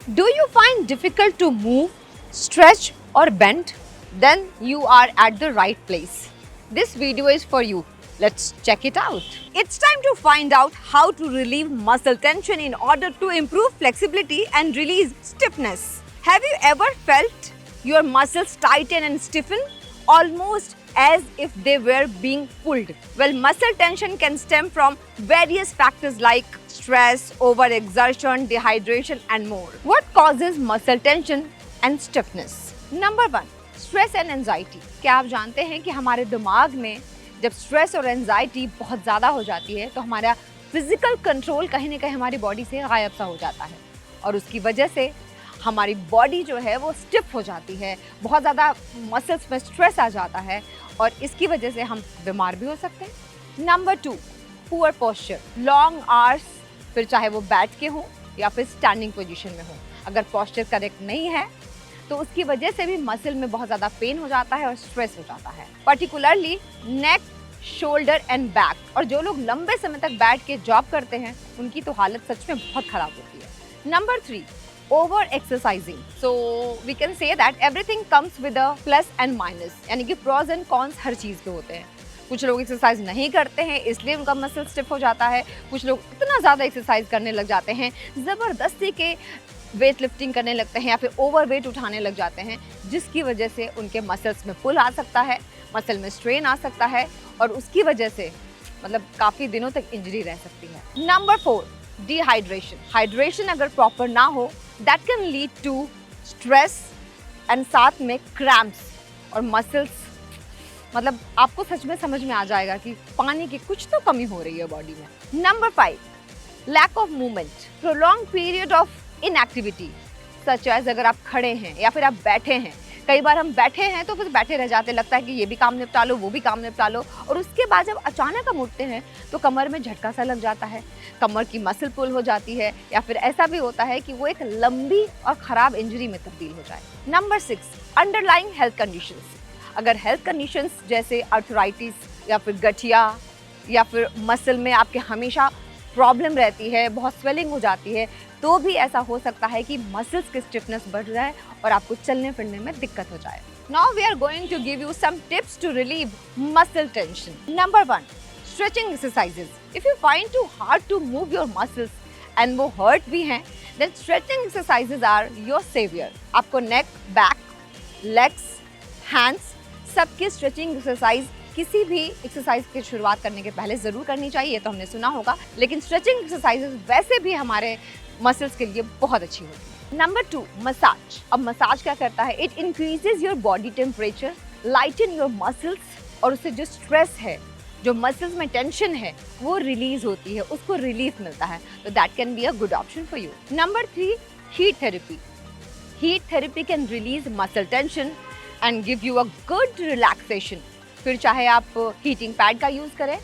Do you find difficult to move, stretch or bend? Then you are at the right place. This video is for you. Let's check it out. It's time to find out how to relieve muscle tension in order to improve flexibility and release stiffness. Have you ever felt your muscles tighten and stiffen, almost as if they were being pulled? Well, muscle tension can stem from various factors like stress, overexertion, dehydration and more. What causes muscle tension and stiffness? Number 1, stress and anxiety. क्या आप जानते हैं कि हमारे दिमाग में जब stress और एंजाइटी बहुत ज़्यादा हो जाती है तो हमारा फिजिकल कंट्रोल कहीं ना कहीं हमारी बॉडी से गायब सा हो जाता है और उसकी वजह से हमारी बॉडी जो है वो स्टिफ हो जाती है, बहुत ज़्यादा मसल्स में स्ट्रेस आ जाता है और इसकी वजह से हम बीमार भी हो सकते हैं। Number 2, poor posture, long hours, फिर चाहे वो बैठ के हो या फिर स्टैंडिंग पोजीशन में हो, अगर पोस्चर करेक्ट नहीं है तो उसकी वजह से भी मसल में बहुत ज़्यादा पेन हो जाता है और स्ट्रेस हो जाता है, particularly neck, shoulder and back. और जो लोग लंबे समय तक बैठ के जॉब करते हैं उनकी तो हालत सच में बहुत ख़राब होती है। Number 3, over exercising. So we can say that everything comes with a plus and minus, यानी कि प्रॉज एंड कॉन्स हर चीज़ के होते हैं। कुछ लोग एक्सरसाइज नहीं करते हैं इसलिए उनका मसल स्टिफ हो जाता है, कुछ लोग इतना ज़्यादा एक्सरसाइज करने लग जाते हैं, ज़बरदस्ती के वेट लिफ्टिंग करने लगते हैं या फिर ओवर वेट उठाने लग जाते हैं, जिसकी वजह से उनके मसल्स में पुल आ सकता है, मसल में स्ट्रेन आ सकता है और उसकी वजह से मतलब काफ़ी दिनों तक इंजरी रह सकती है। Number 4, dehydration. हाइड्रेशन अगर प्रॉपर ना हो that can lead to stress and साथ में क्रैम्प्स और मसल्स, मतलब आपको सच में समझ में आ जाएगा कि पानी की कुछ तो कमी हो रही है बॉडी में। Number 5, lack of movement, prolong period of inactivity such as, अगर आप खड़े हैं या फिर आप बैठे हैं, कई बार हम बैठे हैं तो फिर बैठे रह जाते, लगता है कि ये भी काम निपटा लो वो भी काम निपटा लो और उसके बाद जब अचानक हम उठते हैं तो कमर में झटका सा लग जाता है, कमर की मसल पुल हो जाती है या फिर ऐसा भी होता है कि वो एक लंबी और ख़राब इंजरी में तब्दील हो जाए। Number 6, underlying health conditions. अगर हेल्थ कंडीशंस जैसे आर्थराइटिस या फिर गठिया या फिर मसल में आपके हमेशा प्रॉब्लम रहती है, बहुत स्वेलिंग हो जाती है, तो भी ऐसा हो सकता है कि मसल्स की स्टिफनेस बढ़ जाए और आपको चलने फिरने में दिक्कत हो जाए। Now we are going to give you some tips to relieve muscle tension. Number 1, stretching exercises. If you find too hard to move your muscles and वो हर्ट भी हैं, then stretching exercises are your saviour. आपको neck, back, legs, hands सबकी stretching exercise किसी भी exercise की शुरुआत करने के पहले ज़रूर करनी चाहिए, ये तो हमने सुना होगा, लेकिन स्ट्रेचिंग एक्सरसाइजेज वैसे भी हमारे मसल्स के लिए बहुत अच्छी होती है। Number 2, massage. अब मसाज क्या करता है, it increases your body temperature, lighten your muscles और उससे जो स्ट्रेस है, जो मसल्स में टेंशन है वो रिलीज होती है, उसको रिलीफ मिलता है, तो that can be a good option for you. Number 3, heat therapy. Heat therapy can release muscle tension and give you a good relaxation. फिर चाहे आप हीटिंग पैड का यूज़ करें,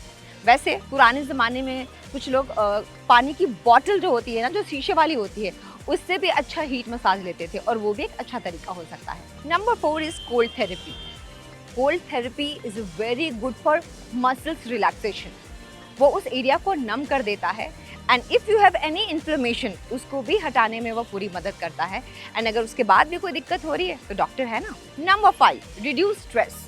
वैसे पुराने ज़माने में कुछ लोग पानी की बॉटल जो होती है ना, जो शीशे वाली होती है, उससे भी अच्छा हीट मसाज लेते थे और वो भी एक अच्छा तरीका हो सकता है। Number 4 is cold therapy. Cold therapy is very good for muscles relaxation. वो उस एरिया को नम कर देता है and if you have any inflammation उसको भी हटाने में वो पूरी मदद करता है एंड अगर उसके बाद भी कोई दिक्कत हो रही है तो डॉक्टर है ना। Number 5, reduce stress.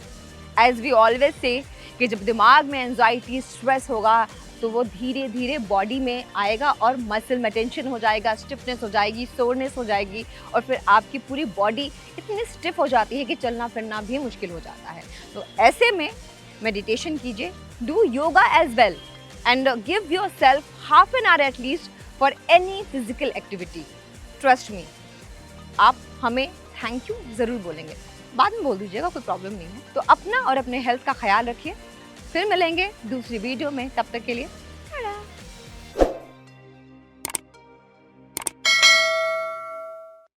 As we always say कि जब दिमाग में एंजाइटी, स्ट्रेस होगा तो वो धीरे धीरे बॉडी में आएगा और मसल में टेंशन हो जाएगा, स्टिफनेस हो जाएगी, सोरनेस हो जाएगी और फिर आपकी पूरी बॉडी इतनी स्टिफ हो जाती है कि चलना फिरना भी मुश्किल हो जाता है। तो ऐसे में मेडिटेशन कीजिए, do yoga as well and give yourself half an hour at least for any physical activity. Trust me, आप हमें थैंक यू ज़रूर बोलेंगे, बाद में बोल दीजिएगा, कोई प्रॉब्लम नहीं है। तो अपना और अपने हेल्थ का ख्याल रखिए, फिर मिलेंगे दूसरी वीडियो में, तब तक के लिए